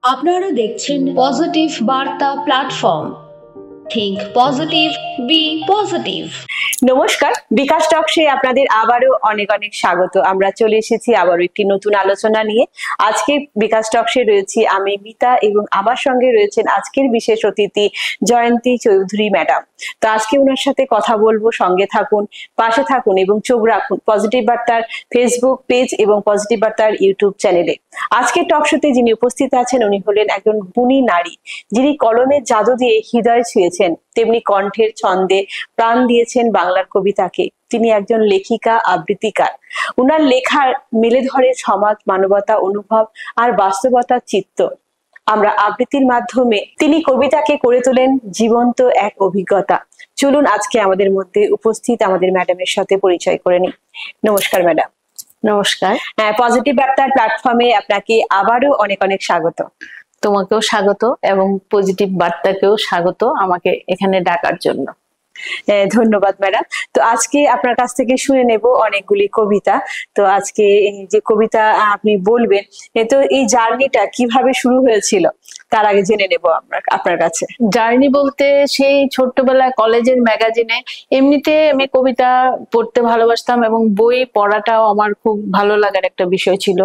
আপনারা দেখছেন পজিটিভ বার্তা platform. Think positive, be positive. নমস্কার, বিকাশ টকশে আপনাদের আবারও অনেক অনেক স্বাগত। আমরা চলে এসেছি আবারও একটি নতুন আলোচনা নিয়ে। আজকে বিকাশ টকশে রয়েছি আমি মিতা এবং আমার সঙ্গে রয়েছেন আজকের বিশেষ অতিথি জয়ন্তী চৌধুরী ম্যাডাম। তো আজকে ওনার সাথে কথা বলবো, সঙ্গে থাকুন, পাশে থাকুন এবং চোখ রাখুন পজিটিভ বার্তার ফেসবুক পেজ এবং পজিটিভ বার্তার ইউটিউব চ্যানেলে। আজকের টকশোতে যিনি উপস্থিত আছেন উনি হলেন একজন গুণী নারী, যিনি কলমের জাদু দিয়ে হৃদয় ছুঁয়েছেন, তেমনি কণ্ঠের ছন্দে প্রাণ দিয়েছেন বাংলার কবিতাকে। তিনি একজন লেখিকা, আবৃত্তিকার। উনার লেখার মেলে ধরে সমাজ, মানবতা, অনুভব আর বাস্তবতার চিত্র। আমরা আবৃত্তির মাধ্যমে তিনি কবিতাকে করে তোলেন জীবন্ত এক অভিজ্ঞতা। চলুন আজকে আমাদের মধ্যে উপস্থিত আমাদের ম্যাডামের সাথে পরিচয় করে নিই। নমস্কার ম্যাডাম। নমস্কার। পজিটিভ বার্তার প্ল্যাটফর্মে আপনাকে আবারও অনেক অনেক স্বাগত। তোমাকেও স্বাগত এবং পজিটিভ বার্তাকেও স্বাগত আমাকে এখানে ডাকার জন্য। ধন্যবাদ ম্যাডাম। তো আজকে আপনার কাছ থেকে শুনে নেব অনেকগুলি কবিতা। তো আজকে যে কবিতা আপনি বলবেন, তো এই জার্নিটা কিভাবে শুরু হয়েছিল তার আগে জেনে নেব আপনার কাছে। জার্নি বলতে সেই ছোট্টবেলায় কলেজের ম্যাগাজিনে এমনিতে আমি কবিতা পড়তে ভালোবাসতাম এবং বই পড়াটাও আমার খুব ভালো লাগার একটা বিষয় ছিল।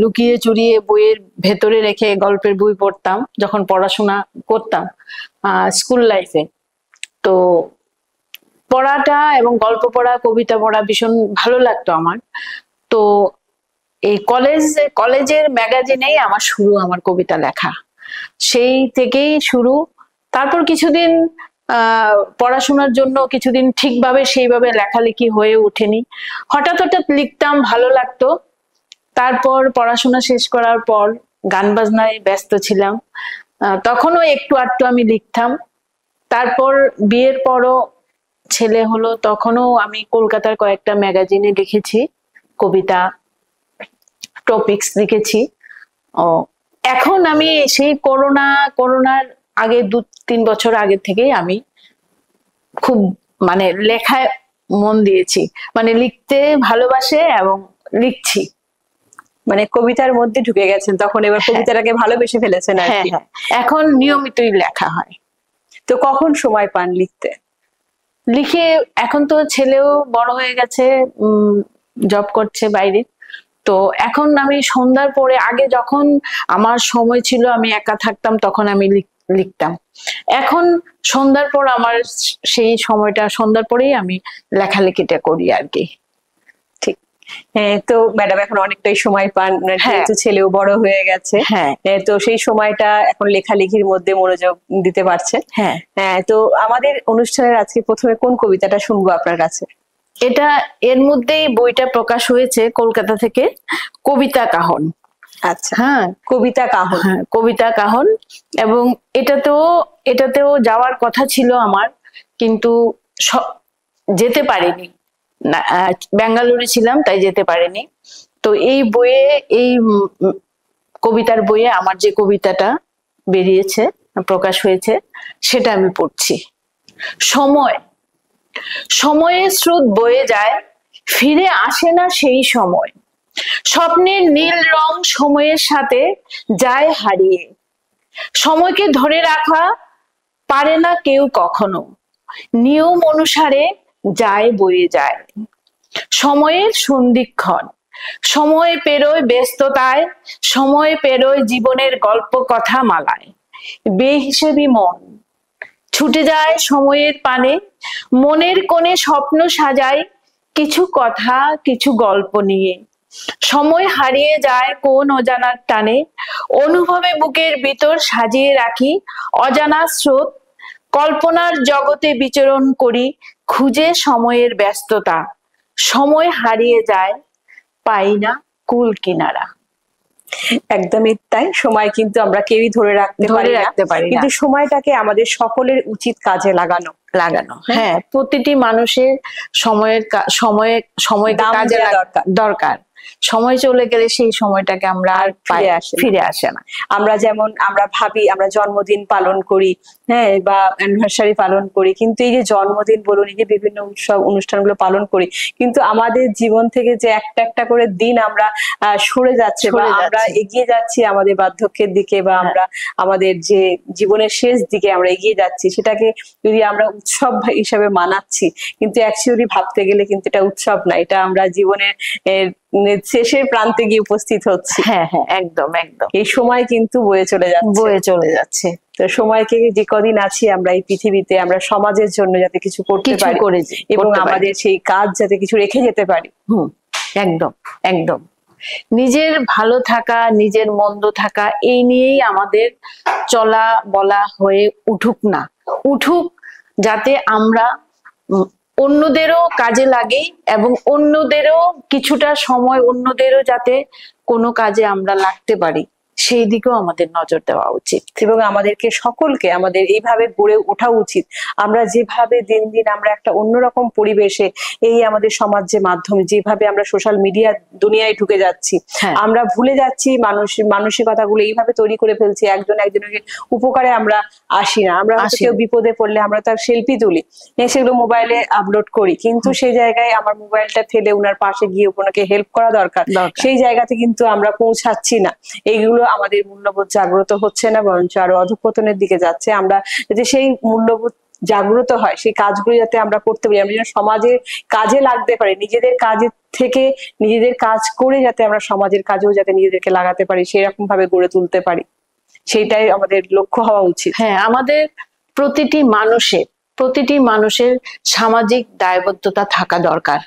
লুকিয়ে চুরিয়ে বইয়ের ভেতরে রেখে গল্পের বই পড়তাম যখন পড়াশোনা করতাম স্কুল লাইফে। তো পড়াটা এবং গল্প পড়া, কবিতা পড়া ভীষণ ভালো লাগতো আমার। তো এই কলেজের ম্যাগাজিনেই আমার শুরু, আমার কবিতা লেখা সেই থেকেই শুরু। তারপর কিছুদিন পড়াশোনার জন্য কিছুদিন ঠিকভাবে সেইভাবে লেখালেখি হয়ে ওঠেনি। হঠাৎ হঠাৎ লিখতাম, ভালো লাগতো। তারপর পড়াশোনা শেষ করার পর গান বাজনায় ব্যস্ত ছিলাম, তখনও একটু আধটু আমি লিখতাম। তারপর বিয়ের পরও ছেলে হলো, তখনও আমি কলকাতার কয়েকটা ম্যাগাজিনে লিখেছি কবিতা, টপিকস লিখেছি। এখন আমি সেই করোনার আগে 2-3 বছর আগে থেকেই আমি খুব লেখায় মন দিয়েছি, লিখতে ভালোবাসে এবং লিখছি। কবিতার মধ্যে ঢুকে গেছেন তখন, এবার কবিতাটাকে ভালোবেসে ফেলেছেন আর কি। এখন নিয়মিতই লেখা হয়। তো কখন সময় পান লিখতে? লিখে এখন তো ছেলেও বড় হয়ে গেছে, জব করছে বাইরে। তো এখন আমি সন্ধ্যার পরে, আগে যখন আমার সময় ছিল আমি একা থাকতাম তখন আমি লিখতাম। এখন সন্ধ্যার পর আমার সেই সময়টা, সন্ধ্যার পরেই আমি লেখালেখিটা করি আর কি। ঠিক। তো ম্যাডাম এখন অনেকটাই সময় পান, যেহেতু ছেলেও বড় হয়ে গেছে। তো সেই সময়টা এখন লেখালেখির মধ্যে মনোযোগ দিতে পারছেন। তো আমাদের অনুষ্ঠানের আজকে প্রথমে কোন কবিতাটা শুনবো আপনার কাছে? এটা এর মধ্যেই বইটা প্রকাশ হয়েছে কলকাতা থেকে, কবিতা কাহন। আচ্ছা, কবিতা কাহন। কবিতা কাহন। এবং এটাতেও যাওয়ার কথা ছিল আমার, কিন্তু যেতে পারিনি, বেঙ্গালুরু ছিলাম তাই যেতে পারিনি। তো এই বইয়ে, এই কবিতার বইয়ে আমার যে কবিতাটা বেরিয়েছে, প্রকাশ হয়েছে, সেটা আমি পড়ছি। সময়ের স্রোত বয়ে যায়, ফিরে আসে না সেই সময়। স্বপ্নের নীল রং সময়ের সাথে যায় হারিয়ে। সময়কে ধরে রাখা পারে না কেউ কখনো, নিয়ম অনুসারে যায় বয়ে যায়। সময়ের সন্ধিক্ষণ, সময় পেরোয় ব্যস্ততায়, সময় পেরোয় জীবনের গল্প কথা মালায়। বেহিসেবি মন ছুটে যায় সময়ের পানে, মনের কোণে স্বপ্ন সাজায় কিছু কথা, কিছু গল্প নিয়ে। সময় হারিয়ে যায় কোন অজানার টানে, অনুভবে বুকের ভিতর সাজিয়ে রাখি অজানা স্রোত। কল্পনার জগতে বিচরণ করি, খুঁজে সময়ের ব্যস্ততা। সময় হারিয়ে যায়, পাই না কুল কিনারা। একদমই তাই। সময় কিন্তু আমরা কেউই ধরে রাখতে পারি না, কিন্তু সময়টাকে আমাদের সকলের উচিত কাজে লাগানো। প্রতিটি মানুষের সময় কাজে দরকার। সময় চলে গেলে সেই সময়টাকে আমরা আর ফিরে আসে না। আমরা যেমন আমরা ভাবি আমরা জন্মদিন পালন করি, হ্যাঁ, বা অ্যানিভার্সারি পালন করি, কিন্তু এই যে জন্মদিন বলুন, এই যে বিভিন্ন উৎসব অনুষ্ঠানগুলো পালন করি, কিন্তু আমাদের জীবন থেকে যে একটা একটা করে দিন আমরা সরে যাচ্ছে বা আমরা এগিয়ে যাচ্ছি আমাদের বার্ধক্যের দিকে, বা আমরা আমাদের যে জীবনের শেষ দিকে আমরা এগিয়ে যাচ্ছি, সেটাকে যদি আমরা উৎসব হিসাবে মানাচ্ছি, কিন্তু অ্যাকচুয়ালি ভাবতে গেলে কিন্তু এটা উৎসব না, এটা আমরা জীবনের শেষের প্রান্তে গিয়ে উপস্থিত হচ্ছি। হ্যাঁ হ্যাঁ, একদম একদম। এই সময় কিন্তু বয়ে চলে যাচ্ছে। তো সময়কে যে কদিন আছি আমরা এই পৃথিবীতে, আমরা সমাজের জন্য যাতে কিছু করতে পারি এবং আমাদের সেই কাজ যাতে কিছু রেখে যেতে পারি। একদম একদম। নিজের ভালো থাকা, নিজের মন্দ থাকা, এই নিয়েই আমাদের চলা বলা হয়ে উঠুক, যাতে আমরা অন্যদেরও কাজে লাগে এবং অন্যদেরও কিছুটা সময়, অন্যদেরও যাতে কোনো কাজে আমরা লাগতে পারি, সেই দিকেও আমাদের নজর দেওয়া উচিত। এবং আমাদেরকে সকলকে আমাদের এইভাবে গড়ে ওঠা উচিত। আমরা যেভাবে দিন দিন আমরা একটা অন্যরকম পরিবেশে, এই আমাদের সমাজ যে মাধ্যমে যেভাবে আমরা সোশ্যাল মিডিয়া দুনিয়ায় ঢুকে যাচ্ছি, আমরা ভুলে যাচ্ছি মানসিকতাগুলো এইভাবে তৈরি করে ফেলছি, একজনের উপকারে আমরা আসি না। আমরা কেউ বিপদে পড়লে আমরা তার সেলফি তুলি, সেগুলো মোবাইলে আপলোড করি, কিন্তু সেই জায়গায় আমার মোবাইলটা ফেলে উনার পাশে গিয়ে ওনাকে হেল্প করা দরকার, সেই জায়গাতে কিন্তু আমরা পৌঁছাচ্ছি না। এইগুলো আমাদের মূল্যবোধ জাগ্রত হচ্ছে না, বরঞ্চ আরো অধঃপতনের দিকে যাচ্ছে। আমরা যদি সেই মূল্যবোধ জাগ্রত হয়, সেই কাজগুলো যাতে আমরা করতে পারি, আমরা যেন সমাজের কাজে লাগতে পারি, নিজেদের কাজের থেকে নিজেদের কাজ করে যাতে আমরা সমাজের কাজেও যাতে নিজেদেরকে লাগাতে পারি, সেরকম ভাবে গড়ে তুলতে পারি, সেইটাই আমাদের লক্ষ্য হওয়া উচিত। হ্যাঁ, আমাদের প্রতিটি মানুষের সামাজিক দায়বদ্ধতা থাকা দরকার।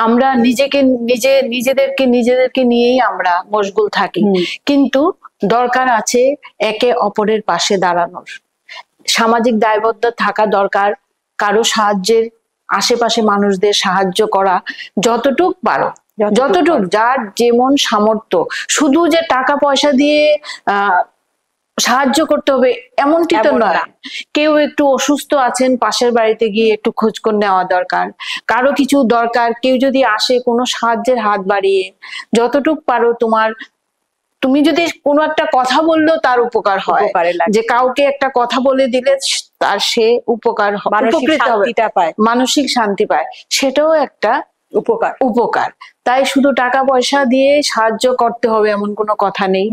আমরা নিজেদেরকে নিয়েই আমরা মশগুল থাকি, কিন্তু দরকার আছে একে অপরের পাশে দাঁড়ানোর। সামাজিক দায়বদ্ধতা থাকা দরকার, কারো সাহায্যের, আশেপাশে মানুষদের সাহায্য করা যতটুক পারো, যতটুক যার যেমন সামর্থ্য। শুধু যে টাকা পয়সা দিয়ে সাহায্য করতে হবে এমনটি তো নয়। কেউ একটু অসুস্থ আছেন, পাশের বাড়িতে গিয়ে একটু খোঁজখবর নেওয়া দরকার। কারো কিছু দরকার, কেউ যদি আসে কোনো সাহায্যের হাত বাড়িয়ে যতটুক পারো, তুমি যদি কোনো একটা কথা বললেও তার উপকার হয়, যে কাউকে একটা কথা বলে দিলে তার সে উপকার মানসিক শান্তি পায়, সেটাও একটা উপকার। তাই শুধু টাকা পয়সা দিয়ে সাহায্য করতে হবে এমন কোনো কথা নেই।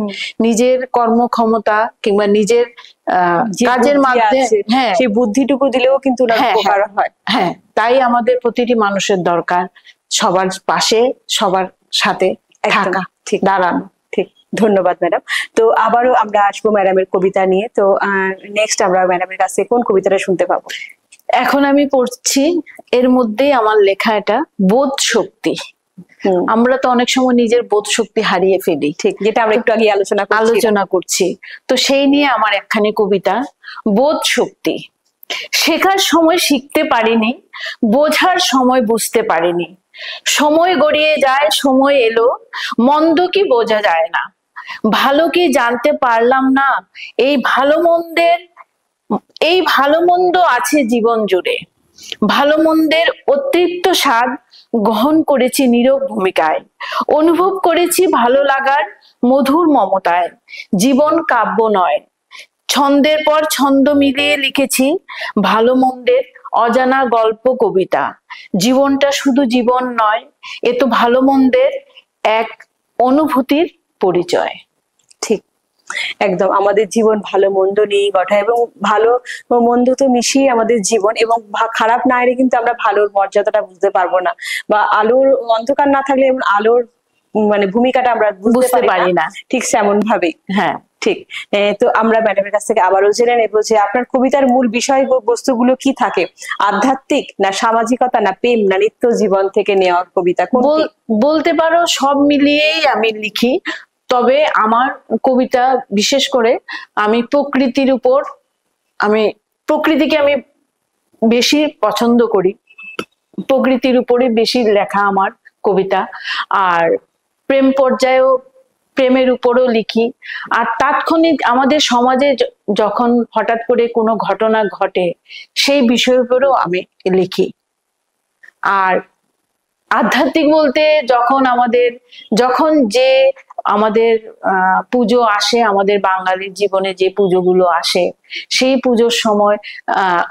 নিজের কর্মক্ষমতা কিংবা নিজের কাজের মাধ্যমে সেই বুদ্ধিটুকু দিলেও কিন্তু উপকার হয়। হ্যাঁ, তাই আমাদের প্রতিটি মানুষের দরকার সবার পাশে, সবার সাথে থাকা, দাঁড়ানো। ঠিক, ধন্যবাদ ম্যাডাম। তো আবারও আমরা আসবো ম্যাডামের কবিতা নিয়ে। তো নেক্সট আমরা ম্যাডামের কাছে কোন কবিতাটা শুনতে পাবো? এখন আমি পড়ছি, এর মধ্যেই আমার লেখা, এটা বোধ শক্তি। আমরা তো অনেক সময় নিজের বোধ শক্তি হারিয়ে ফেলি, ঠিক, যেটা আমরা একটু আগে আলোচনা করছি। তো সেই নিয়ে আমার একখানি কবিতা, বোধ শক্তি। শেখার সময় শিখতে পারিনি, বোঝার সময় বুঝতে পারিনি। সময় গড়িয়ে যায়, সময় এলো, মন্দ কি বোঝা যায় না, ভালো কি জানতে পারলাম না। এই ভালো মন্দ আছে জীবন জুড়ে, ভালো মন্দের অতৃপ্ত স্বাদ গ্রহণ করেছি নীরব ভূমিকায়, অনুভব করেছি ভালো লাগার মধুর মমতায়। জীবন কাব্য নয়, ছন্দের পর ছন্দ মিলিয়ে লিখেছি ভালো মন্দের অজানা গল্প কবিতা। জীবনটা শুধু জীবন নয়, এ তো ভালো মন্দের এক অনুভূতির পরিচয়। ঠিক, একদম। আমাদের জীবন ভালো মন্দ নিয়েই গঠা, এবং ভালো মন্দ তো মিশিয়ে আমাদের জীবন, এবং খারাপ না এলে কিন্তু আমরা ভালোর মর্যাদাটা বুঝতে পারবো না, বা আলোর অন্ধকার না থাকলে আলোর মানে ভূমিকাটা আমরা বুঝতে পারি না, ঠিক সেমন ভাবেই। হ্যাঁ, ঠিক। তো আমরা ম্যাডামের কাছ থেকে আবারও জেনে নেব যে আপনার কবিতার মূল বিষয় বস্তুগুলো কি থাকে? আধ্যাত্মিক, না সামাজিকতা, না প্রেম, না নিত্য জীবন থেকে নেওয়া কবিতা? বলতে পারো সব মিলিয়েই আমি লিখি। তবে আমার কবিতা বিশেষ করে আমি প্রকৃতিকে আমি বেশি পছন্দ করি, প্রকৃতির উপরে বেশি লেখা আমার কবিতা। আর প্রেমের উপরও লিখি। আর তাৎক্ষণিক আমাদের সমাজে যখন হঠাৎ করে কোনো ঘটনা ঘটে, সেই বিষয়ের উপরেও আমি লিখি। আর আধ্যাত্মিক বলতে যখন যে আমাদের পুজো আসে, আমাদের বাঙালির জীবনে যে পুজোগুলো আসে, সেই পুজোর সময়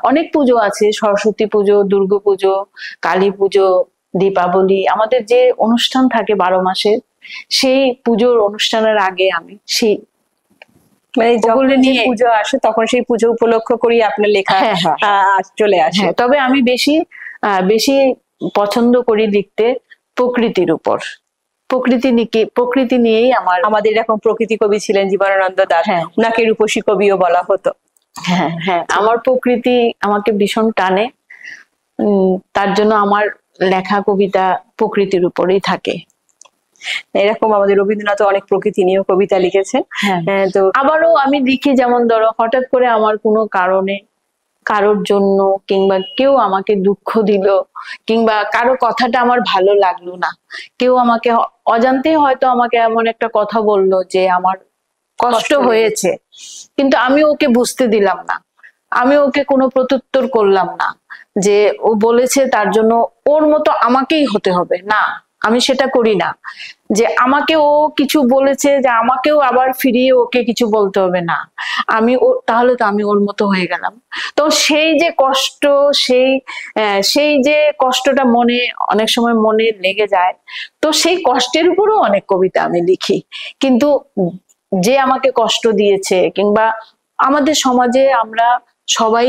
অনেক পুজো আছে, সরস্বতী পুজো, দুর্গা পুজো, কালী পুজো, দীপাবলি, আমাদের যে অনুষ্ঠান থাকে 12 মাসের, সেই পুজোর অনুষ্ঠানের আগে আমি সেই মানে যখন নিয়ে পুজো আসে তখন সেই পুজো উপলক্ষ করি আপনার লেখা চলে আসে। তবে আমি বেশি পছন্দ করি লিখতে প্রকৃতির উপর। প্রকৃতি নিয়েই আমাদের এরকম প্রকৃতি কবি ছিলেন জীবনানন্দ দাশ, ওনাকে রূপসী কবিও বলা হতো। হ্যাঁ, আমার প্রকৃতি আমাকে ভীষণ টানে, তার জন্য আমার লেখা কবিতা প্রকৃতির উপরেই থাকে। এরকম আমাদের রবীন্দ্রনাথ অনেক প্রকৃতি নিয়েও কবিতা লিখেছেন। তো আবারও আমি লিখি, যেমন ধরো হঠাৎ করে আমার কোনো কারণে কারোর জন্য, কিংবা কেউ আমাকে দুঃখ দিল, কিংবা কারো কথাটা আমার ভালো লাগলো না, কেউ আমাকে অজান্তেই হয়তো আমাকে এমন একটা কথা বললো যে আমার কষ্ট হয়েছে, কিন্তু আমি ওকে বুঝতে দিলাম না, আমি ওকে কোনো প্রত্যুত্তর করলাম না যে ও বলেছে তার জন্য ওর মতো আমাকেই হতে হবে, না, আমি সেটা করি না। যে আমাকে ও কিছু বলেছে, যে আমাকেও আবার ফিরিয়ে ওকে কিছু বলতে হবে না, তাহলে তো আমি ওর মতো হয়ে গেলাম। তো সেই যে কষ্ট, সেই যে কষ্টটা অনেক সময় মনে লেগে যায়, তো সেই কষ্টের উপরও অনেক কবিতা আমি লিখি। কিন্তু যে আমাকে কষ্ট দিয়েছে, কিংবা আমাদের সমাজে আমরা সবাই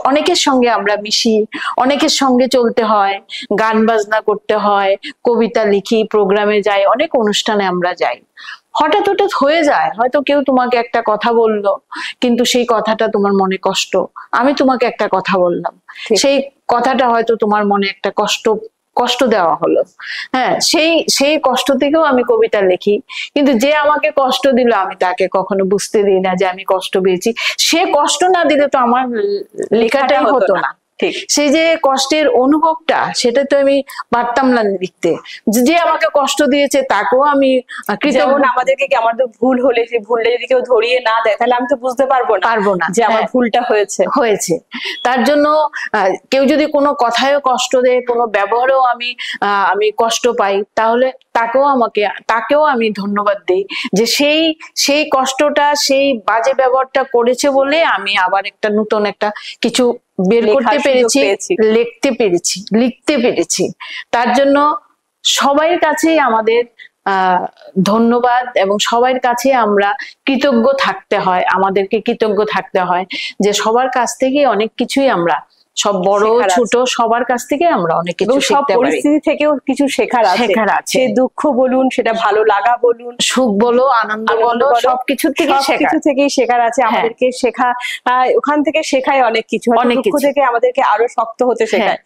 অনেকের সঙ্গে আমরা মিশি, অনেকের সঙ্গে চলতে হয়, গান বাজনা করতে হয়, কবিতা লিখি, প্রোগ্রামে যাই, অনেক অনুষ্ঠানে আমরা যাই। হঠাৎ হয়ে যায়, হয়তো কেউ তোমাকে একটা কথা বললো, কিন্তু সেই কথাটা তোমার মনে কষ্ট, আমি তোমাকে একটা কথা বললাম, সেই কথাটা হয়তো তোমার মনে একটা কষ্ট দেওয়া হলো। হ্যাঁ, সেই কষ্ট থেকেও আমি কবিতা লিখি। কিন্তু যে আমাকে কষ্ট দিল, আমি তাকে কখনো বুঝতে দিই না যে আমি কষ্ট পেয়েছি। সে কষ্ট না দিলে তো আমার লেখাটাই হতো না। সেই যে কষ্টের অনুভবটা, সেটা তো আমি পারতাম না লিখতে। যে আমাকে কষ্ট দিয়েছে তাকেও আমি যেমন আমাদেরকে আমাদের ভুল হলে, সেই ভুলটা যদি কেউ ধরিয়ে না দেয়, তাহলে আমি তো বুঝতে পারবো না যে আমার ভুলটা হয়েছে। তার জন্য কেউ যদি কোনো কথায়ও কষ্ট দেয়, কোনো ব্যবহারেও আমি কষ্ট পাই, তাহলে তাকেও আমি ধন্যবাদ দিই যে সেই কষ্টটা, সেই বাজে ব্যবহারটা করেছে বলে আমি আবার নতুন একটা কিছু বের করতে পেরেছি, লিখতে পেরেছি। তার জন্য সবার কাছেই আমাদের ধন্যবাদ, এবং সবার কাছে আমরা কৃতজ্ঞ থাকতে হয়, আমাদেরকে কৃতজ্ঞ থাকতে হয় যে সবার কাছ থেকে অনেক কিছুই আমরা, সব বড় ছোট সবার কাছ থেকে আমরা অনেক কিছু শিখতে পারি। পরিস্থিতি থেকেও কিছু শেখার আছে। সে দুঃখ বলুন, সেটা ভালো লাগা বলুন, সুখ বলো, আনন্দ বলো, সবকিছু থেকেই শেখার আছে। আমাদেরকে ওখান থেকে শেখায় অনেক কিছু। দুঃখ থেকে আমাদেরকে আরো শক্ত হতে শেখায়।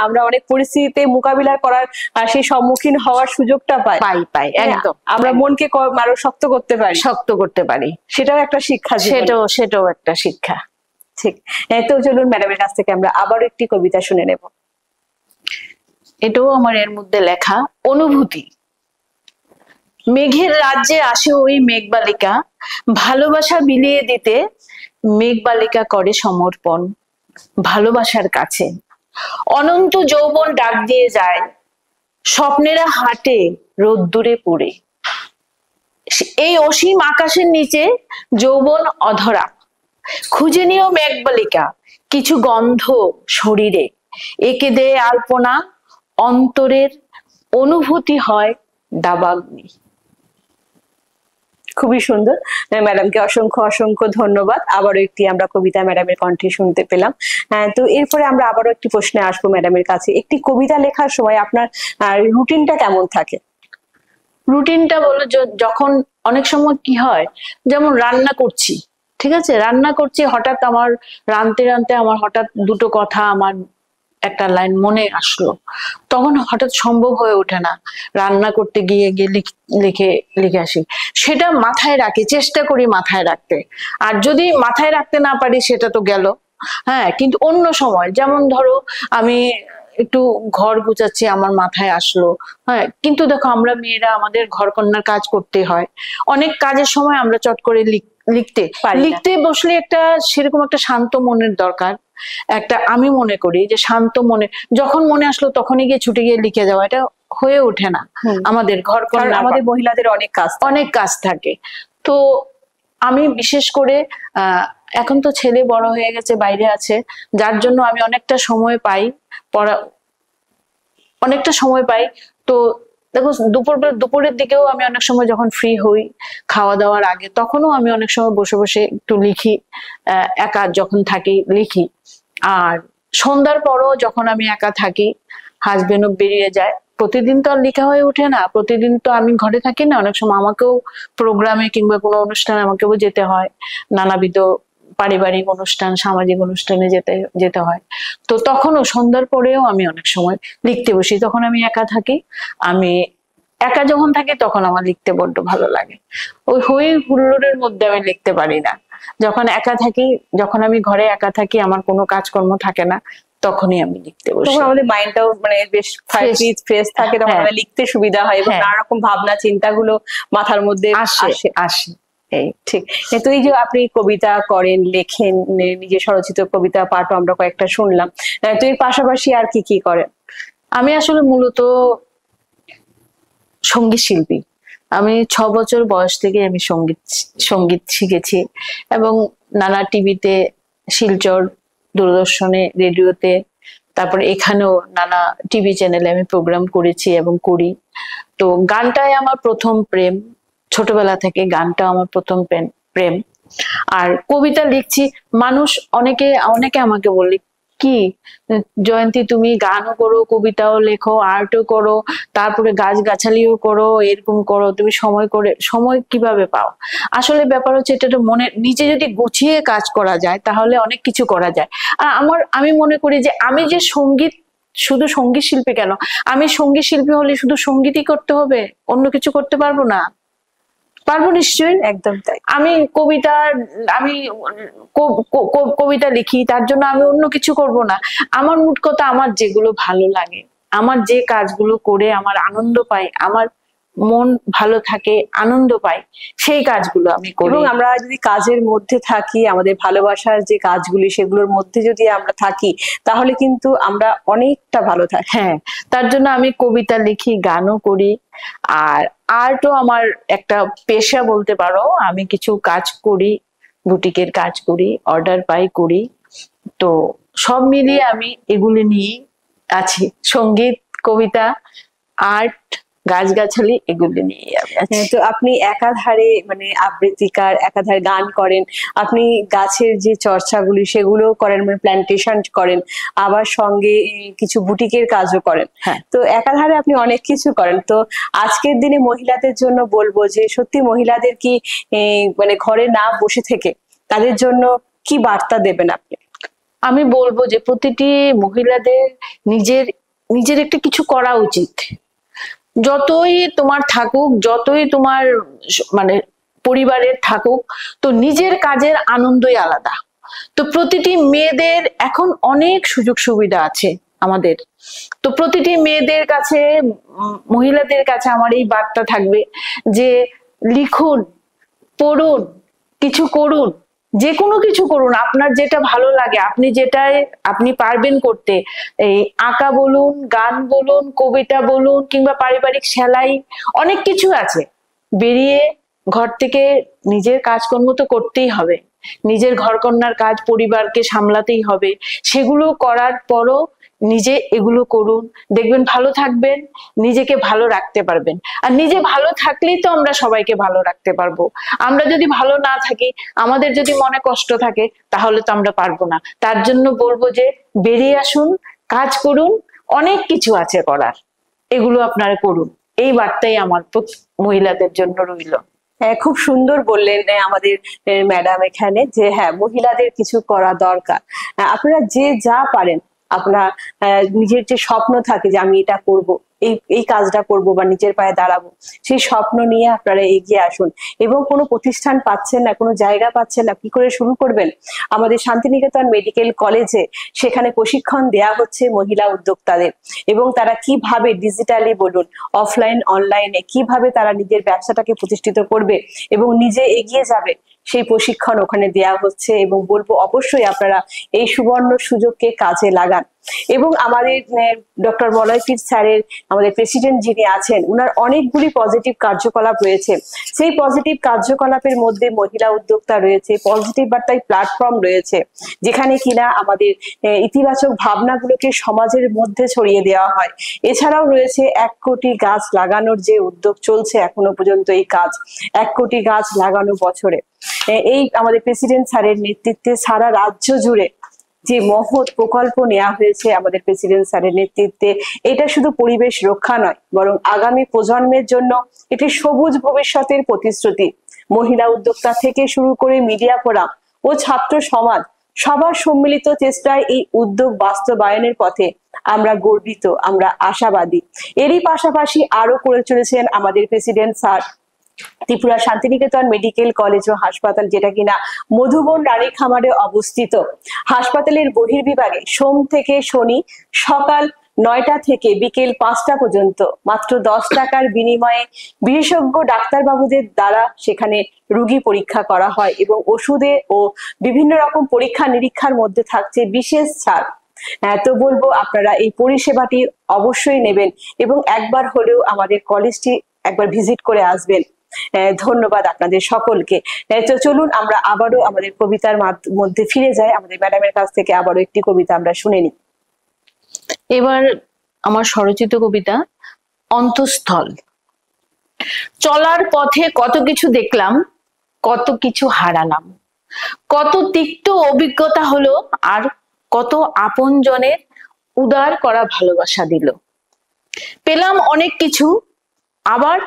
আমরা অনেক পরিস্থিতিতে মোকাবিলা করার, সেই সম্মুখীন হওয়ার সুযোগটা পাই। একদম, আমরা মনকে আরো শক্ত করতে পারি। সেটাও একটা শিক্ষা। সেটাও একটা শিক্ষা। ঠিক। তো চলুন ম্যাডামের কাছ থেকে আমরা আবারও একটি কবিতা শুনে নেব। এটাও আমার এর মধ্যে লেখা, অনুভূতি। মেঘের রাজ্যে আসে ওই মেঘবালিকা, ভালোবাসা বিলিয়ে দিতে মেঘবালিকা করে সমর্পণ ভালোবাসার কাছে। অনন্ত যৌবন ডাক দিয়ে যায়, স্বপ্নেরা হাটে রোদ্দুরে পুড়ে। এই অসীম আকাশের নিচে যৌবন অধরা, খুঁজে নিও মেঘবালিকা কিছু গন্ধ শরীরে, একে দে আলপনা, অন্তরের অনুভূতি হয় দাবাগ্নি। খুবই সুন্দর। ম্যাডামকে অসংখ্য ধন্যবাদ। আবারও একটি আমরা কবিতা ম্যাডামের কণ্ঠে শুনতে পেলাম। তো এরপরে আমরা আবারও একটি প্রশ্নে আসবো ম্যাডামের কাছে। একটি কবিতা লেখার সময় আপনার রুটিনটা কেমন থাকে? রুটিনটা বলো, যখন অনেক সময় কি হয়, যেমন রান্না করছি, ঠিক আছে, হঠাৎ আমার রাঁধতে আমার হঠাৎ দুটো কথা, আমার একটা লাইন মনে আসলো, তখন হঠাৎ সম্ভব হয়ে ওঠে না, রান্না করতে গিয়ে লিখে আসি। সেটা মাথায় রাখি, চেষ্টা করি মাথায় রাখতে। আর যদি মাথায় রাখতে না পারি, সেটা তো গেল। হ্যাঁ, কিন্তু অন্য সময়, যেমন ধরো আমি একটু ঘর গুছাচ্ছি আমার মাথায় আসলো। হ্যাঁ, কিন্তু দেখো আমরা মেয়েরা আমাদের ঘর কন্যার কাজ করতে হয়, অনেক কাজের সময় আমরা চট করে লিখতে পারি না। লিখতে বসলে একটা সেরকম একটা শান্ত মনের দরকার। একটা আমি মনে করি যে শান্ত মনে যখন মনে আসলো তখনই গিয়ে ছুটে গিয়ে লিখে যাওয়া, এটা হয়ে ওঠে না আমাদের ঘর কারণ কন্যা। আমাদের মহিলাদের অনেক কাজ থাকে। তো আমি বিশেষ করে এখন তো ছেলে বড় হয়ে গেছে, বাইরে আছে, যার জন্য আমি অনেকটা সময় পাই, অনেকটা সময় পাই। তো দেখো দুপুরের দিকেও আমি অনেক সময় যখন ফ্রি হই খাওয়া দাওয়ার আগে, তখনও আমি অনেক সময় বসে বসে একটু লিখি, একা যখন থাকি লিখি। আর সন্ধ্যার পরও যখন আমি একা থাকি, হাজবেন্ডও বেরিয়ে যায়, প্রতিদিন তো আর লেখা হয়ে ওঠে না, প্রতিদিন তো আমি ঘরে থাকি না, অনেক সময় আমাকেও প্রোগ্রামে কিংবা কোনো অনুষ্ঠানে আমাকেও যেতে হয়, নানাবিধ পারিবারিক অনুষ্ঠান সামাজিক অনুষ্ঠানে যেতে হয়। তো তখনও সন্ধ্যার পরেও আমি অনেক সময় লিখতে বসি, তখন আমি একা থাকি। আমি একা যখন থাকি তখন আমার লিখতে বড্ড ভালো লাগে। ওই হই হুল্লোড়ের মধ্যে আমি লিখতে পারি না। যখন একা থাকি, যখন আমি ঘরে একা থাকি, আমার কোনো কাজকর্ম থাকে না, তখনই আমি লিখতে বসি। তখন আমাদের মাইন্ডটাও মানে বেশ ফ্রেশ থাকে, তখন আমরা লিখতে সুবিধা হয় এবং নানা রকম ভাবনা চিন্তাগুলো মাথার মধ্যে আসে। এই ঠিক। তো এই যে আপনি কবিতা করেন, লেখেন, নিজে স্বরচিত কবিতা পাঠও আমরা কয়েকটা শুনলাম, তো এর পাশাপাশি আর কি কি করেন? আমি আসলে মূলত সঙ্গীত শিল্পী। আমি 6 বছর বয়স থেকে আমি সঙ্গীত শিখেছি এবং নানা টিভিতে, শিলচর, দূরদর্শনে, রেডিওতে, তারপরে এখানেও নানা টিভি চ্যানেলে আমি প্রোগ্রাম করেছি এবং করি। তো গানটাই আমার প্রথম প্রেম, ছোটবেলা থেকে গানটা আমার প্রথম প্রেম। আর কবিতা লিখছি, মানুষ অনেকে আমাকে বললে কি জয়ন্তী তুমি গানও করো, কবিতাও লেখো, আর্টও করো, তারপরে গাছগাছালিও করো, এরকম করো, তুমি সময় কিভাবে পাও? আসলে ব্যাপার হচ্ছে এটা মনে নিজে যদি গুছিয়ে কাজ করা যায় তাহলে অনেক কিছু করা যায়। আর আমি মনে করি যে আমি যে শুধু সঙ্গীত শিল্পী কেন, আমি সঙ্গীত শিল্পী হলে শুধু সঙ্গীতই করতে হবে, অন্য কিছু করতে পারবো না? পারবো নিশ্চয়ই। একদম তাই। আমি কবিতা লিখি, তার জন্য আমি অন্য কিছু করব না। আমার মোট কথা, আমার যেগুলো ভালো লাগে, আমার যে কাজগুলো করে আমার আনন্দ পাই, আমার মন ভালো থাকে, আনন্দ পাই, সেই কাজগুলো আমি করি। এবং আমরা যদি কাজের মধ্যে থাকি, আমাদের ভালোবাসার যে কাজগুলি সেগুলোর মধ্যে যদি আমরা থাকি, তাহলে কিন্তু আমরা অনেকটা ভালো থাকি। হ্যাঁ, তার জন্য আমি কবিতা লিখি, গানও করি, আর আর্টও আমার একটা পেশা বলতে পারো। আমি কিছু কাজ করি, বুটিকের কাজ করি, অর্ডার পাই, করি। তো সব মিলিয়ে আমি এগুলি নিয়ে আছি, সঙ্গীত, কবিতা, আর্ট, গাছগাছালি, এগুলি নিয়ে আমি আছি। তো আপনি একাধারে মানে আবৃত্তিকার, একাধারে গান করেন, আপনি গাছের যে চর্চাগুলি সেগুলো করেন, মানে প্ল্যান্টেশন করেন, আবার সঙ্গে কিছু বুটিকের কাজও করেন। তো একাধারে আপনি অনেক কিছু করেন। তো আজকের দিনে মহিলাদের জন্য বলবো যে সত্যি মহিলাদের কি মানে ঘরে না বসে থেকে তাদের জন্য কি বার্তা দেবেন আপনি? আমি বলবো যে প্রতিটি মহিলাদের নিজের একটা কিছু করা উচিত। যতই তোমার থাকুক, যতই তোমার মানে পরিবারের থাকুক, তো নিজের কাজের আনন্দই আলাদা। তো প্রতিটি মেয়েদের এখন অনেক সুযোগ সুবিধা আছে আমাদের। তো প্রতিটি মেয়েদের কাছে, মহিলাদের কাছে আমার এই বার্তা থাকবে যে লিখুন, পড়ুন, কিছু করুন, যে কোনো কিছু করুন, আপনার যেটা ভালো লাগে, আপনি পারবেন করতে। এই আঁকা বলুন, গান বলুন, কবিতা বলুন, কিংবা পারিবারিক সেলাই, অনেক কিছু আছে। বেরিয়ে ঘর থেকে নিজের কাজকর্ম তো করতেই হবে, নিজের ঘরকন্যার কাজ, পরিবারকে সামলাতেই হবে। সেগুলো করার পরও নিজে এগুলো করুন, দেখবেন ভালো থাকবেন, নিজেকে ভালো রাখতে পারবেন। আর নিজে ভালো থাকলেই তো আমরা সবাইকে ভালো রাখতে পারবো। আমরা যদি ভালো না থাকি, আমাদের যদি মনে কষ্ট থাকে, তাহলে তো আমরা পারবো না। তার জন্য বলবো যে বেরিয়ে আসুন, কাজ করুন, অনেক কিছু আছে করার, এগুলো আপনারা করুন। এই বার্তাই আমার মহিলাদের জন্য রইল। হ্যাঁ, খুব সুন্দর বললেন আমাদের ম্যাডাম এখানে যে হ্যাঁ, মহিলাদের কিছু করা দরকার। আপনারা যে যা পারেন, আপনার নিজের যে স্বপ্ন থাকে যে আমি এটা করব, এই এই কাজটা করব বা নিজের পায়ে দাঁড়াবো, সেই স্বপ্ন নিয়ে আপনারা এগিয়ে আসুন। এবং কোনো প্রতিষ্ঠান পাচ্ছেন না, কোনো জায়গা পাচ্ছেন না, কি করে শুরু করবেন? আমাদের শান্তিনিকেতন মেডিকেল কলেজে সেখানে প্রশিক্ষণ দেয়া হচ্ছে মহিলা উদ্যোক্তাদের, এবং তারা কিভাবে ডিজিটালি বলুন, অফলাইন অনলাইনে কিভাবে তারা নিজের ব্যবসাটাকে প্রতিষ্ঠিত করবে এবং নিজে এগিয়ে যাবে, সেই প্রশিক্ষণ ওখানে দেয়া হচ্ছে। এবং বলবো অবশ্যই আপনারা এই সুবর্ণ সুযোগকে কাজে লাগান। এবং আমাদের ডক্টর বলয়পীঠ স্যারের, আমাদের প্রেসিডেন্ট যিনি আছেন, উনার অনেকগুলি পজিটিভ কার্যকলাপ রয়েছে। সেই পজিটিভ কার্যকলাপের মধ্যে মহিলা উদ্যোক্তা রয়েছে, পজিটিভ বার্তায় প্ল্যাটফর্ম রয়েছে, যেখানে কিনা আমাদের ইতিবাচক ভাবনাগুলোকে সমাজের মধ্যে ছড়িয়ে দেওয়া হয়। এছাড়াও রয়েছে 1 কোটি গাছ লাগানোর যে উদ্যোগ চলছে এখনো পর্যন্ত, এই কাজ 1 কোটি গাছ লাগানো বছরে, এই আমাদের প্রেসিডেন্ট স্যারের নেতৃত্বে সারা রাজ্য জুড়ে যে মহৎ প্রকল্প নেওয়া হয়েছে আমাদের প্রেসিডেন্ট স্যারের নেতৃত্বে, এটা শুধু পরিবেশ রক্ষা নয়, বরং আগামী প্রজন্মের জন্য এটি সবুজ ভবিষ্যতের প্রতিশ্রুতি। মহিলা উদ্যোক্তা থেকে শুরু করে মিডিয়া ফোরাম ও ছাত্র সমাজ সবার সম্মিলিত চেষ্টায় এই উদ্যোগ বাস্তবায়নের পথে আমরা গর্বিত, আমরা আশাবাদী। এরই পাশাপাশি আরো করে চলেছেন আমাদের president sir Tripura Santiniketan medical college ও হাসপাতাল, যেটা কিনা মধুবন রানী খামারে অবস্থিত। হাসপাতালের বহির্বিভাগে সোম থেকে শনি সকাল 9টা থেকে বিকেল 5টা পর্যন্ত মাত্র 10 টাকার বিনিময়ে বিশেষজ্ঞ ডাক্তারবাবুদের দ্বারা সেখানে রোগী পরীক্ষা করা হয়, এবং ওষুধে ও বিভিন্ন রকম পরীক্ষা নিরীক্ষার মধ্যে থাকছে বিশেষ ছাড়। তো বলবো আপনারা এই পরিষেবাটি অবশ্যই নেবেন এবং একবার হলেও আমাদের কলেজটি একবার ভিজিট করে আসবেন। ধন্যবাদ আপনাদের সকলকে। তো চলুন আমরা আবারও আমাদের কবিতার মধ্যে ফিরে যাই, আমাদের ম্যাডামের কাছ থেকে আবারও একটি কবিতা আমরা শুনে নিই। এবার আমার স্বরচিত কবিতা অন্তঃস্থল। চলার পথে কত কিছু দেখলাম, কত কিছু হারালাম, কত তিক্ত অভিজ্ঞতা হলো, আর কত আপনজনের উদার করা ভালোবাসা দিল। পেলাম অনেক কিছু, আবার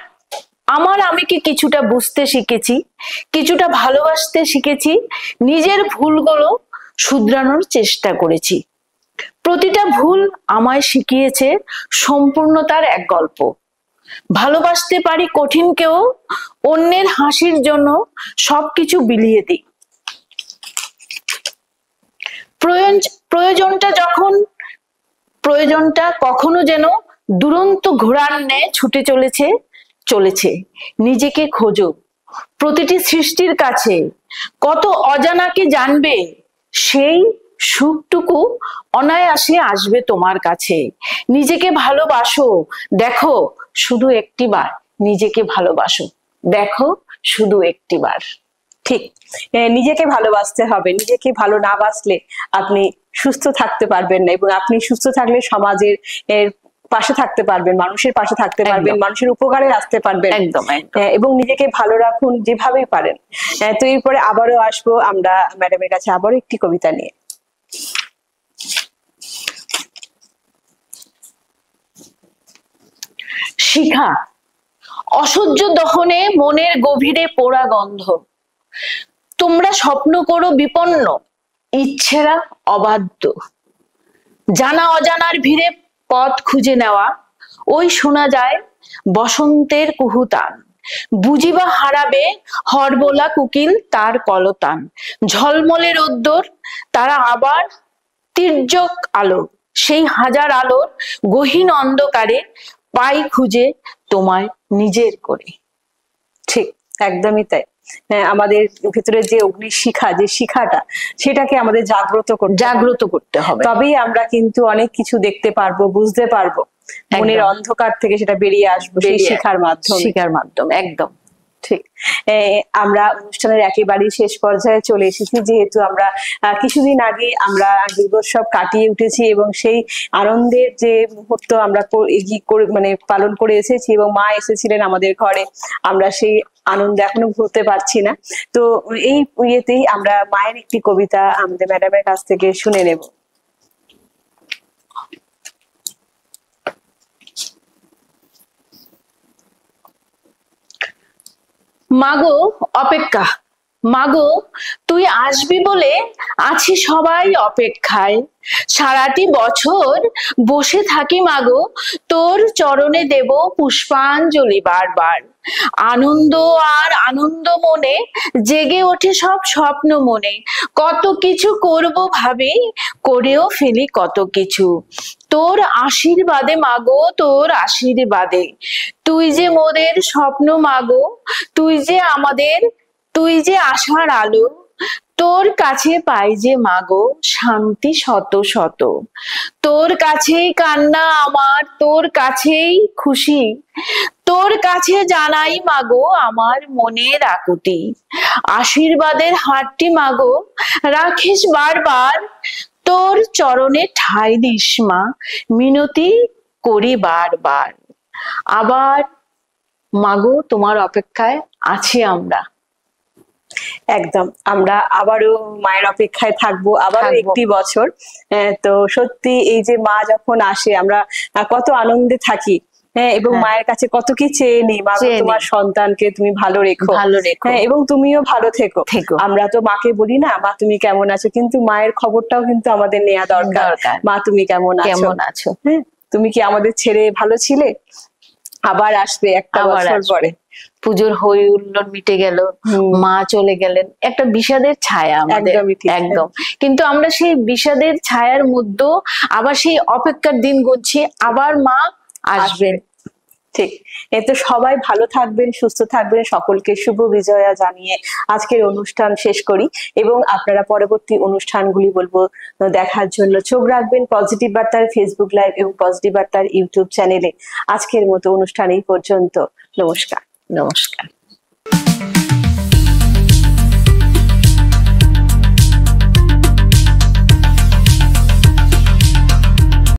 আমিকে কিছুটা বুঝতে শিখেছি, কিছুটা ভালোবাসতে শিখেছি, নিজের ভুলগুলো শুধরানোর চেষ্টা করেছি। প্রতিটা ভুল আমায় শিখিয়েছে সম্পূর্ণতার এক গল্প। ভালোবাসতে পারি কঠিনকেও, অন্যের হাসির জন্য সবকিছু বিলিয়ে দিই। প্রয়োজনটা কখনো যেন দুরন্ত ঘোড়ার ন্যায় ছুটে চলেছে। নিজেকে খোঁজো প্রতিটি সৃষ্টির কাছে, কত অজানাকে জানবে, সেই সুখটুকু অনায়াসে আসবে তোমার কাছে। নিজেকে ভালোবাসো, দেখো শুধু একটিবার, নিজেকে ভালোবাসো, দেখো শুধু একটিবার। ঠিক, নিজেকে ভালোবাসতে হবে। নিজেকে ভালো না বাসলে আপনি সুস্থ থাকতে পারবেন না, এবং আপনি সুস্থ থাকলে সমাজের পাশে থাকতে পারবেন, মানুষের পাশে থাকতে পারবেন, মানুষের উপকারে আসতে পারবেন। একদম। এবং নিজেকে ভালো রাখুন যেভাবেই পারেন। তো এরপরে আবারও আসবো আমরা ম্যাডামের কাছে আবারও একটি কবিতা নিয়ে। শিখা। অসহ্য দহনে মনের গভীরে পোড়া গন্ধ, তোমরা স্বপ্ন করো বিপন্ন, ইচ্ছেরা অবাধ্য। জানা অজানার ভিড়ে পথ খুঁজে নেওয়া, ওই শোনা যায় বসন্তের কুহুতান। বুঝিবা হারাবে হরবোলা কুকিল তার কলতান। ঝলমলে রোদ্দুর, তারা আবার তির্যক আলো, সেই হাজার আলোর গহীন অন্ধকারে পাই খুঁজে তোমায় নিজের করে। ঠিক, একদমই তাই। আমাদের ভিতরে যে অগ্নি শিখা, যে শিখাটা, সেটাকে আমাদের জাগ্রত করতে হবে। তবেই আমরা কিন্তু অনেক কিছু দেখতে পারবো, বুঝতে পারবো, মনের অন্ধকার থেকে সেটা বেরিয়ে আসবো সেই শিখার মাধ্যমে। একদম ঠিক। আমরা অনুষ্ঠানের একেবারেই শেষ পর্যায়ে চলে এসেছি, যেহেতু আমরা কিছুদিন আগে আমরা দুর্গোৎসব কাটিয়ে উঠেছি, এবং সেই আনন্দের যে মুহূর্ত আমরা পালন করে এসেছি, এবং মা এসেছিলেন আমাদের ঘরে, আমরা সেই আনন্দ এখনো ভুলতে পারছি না। তো এই ইয়েতেই আমরা মায়ের একটি কবিতা আমাদের ম্যাডামের কাছ থেকে শুনে নেব। মাগো অপেক্ষা, মাগো তুই আসবি বলে আছি সবাই অপেক্ষায়, সারাটি বছর বসে থাকি মাগো তোর চরণে দেব পুষ্পাঞ্জলি বারবার। আনন্দ আর আনন্দ মনে জেগে ওঠে সব স্বপ্ন মনে, কত কিছু করব ভাবি করেও ফেলি কত কিছু। তোর আশীর্বাদে মাগো তোর আশীর্বাদে, তুই যে মোদের স্বপ্ন মাগো, তুই যে আশার আলো, তোর কাছে পাই যে মাগো শান্তি শত শত। তোর কাছেই কান্না আমার, তোর কাছেই খুশি, তোর কাছে জানাই মাগো আমার মনের আকুতি। আশীর্বাদের হাতটি মাগো রাখিস বারবার, তোর চরণে ঠাঁই দিস মা মিনতি করি বারবার। আবার মাগো তোমার অপেক্ষায় আছি আমরা। একদম, আমরা আবারও মায়ের অপেক্ষায় থাকবো, আবারও একটি বছর। তো সত্যি এই যে মা যখন আসে আমরা কত আনন্দে থাকি, হ্যাঁ, এবং মায়ের কাছে কত কি চেয়ে নিই, মা তোমার সন্তানকে তুমি ভালো রেখো, হ্যাঁ, এবং তুমিও ভালো থেকো। আমরা তো মাকে বলি না মা তুমি কেমন আছো, কিন্তু মায়ের খবরটাও কিন্তু আমাদের নেওয়া দরকার। মা তুমি কেমন আছো, হ্যাঁ, তুমি কি আমাদের ছেড়ে ভালো ছিলে? আবার আসবে একটা বছর পরে, পুজোর হই হুল্লোড় মিটে গেল, মা চলে গেলেন, একটা বিষাদের ছায়া আমাদের, একদম। কিন্তু আমরা সেই বিষাদের ছায়ার মধ্যেও আবার সেই অপেক্ষার দিন গুনছি, আবার মা আসবেন। ঠিক, এতে সবাই ভালো থাকবেন, সুস্থ থাকবেন, সকলকে শুভ বিজয়া জানিয়ে আজকের অনুষ্ঠান শেষ করি। এবং আপনারা পরবর্তী অনুষ্ঠানগুলি বলবো দেখার জন্য চোখ রাখবেন পজিটিভ বার্তার ফেসবুক লাইভ এবং পজিটিভ বার্তার ইউটিউব চ্যানেলে। আজকের মতো অনুষ্ঠান এই পর্যন্ত, নমস্কার। নমস্কার।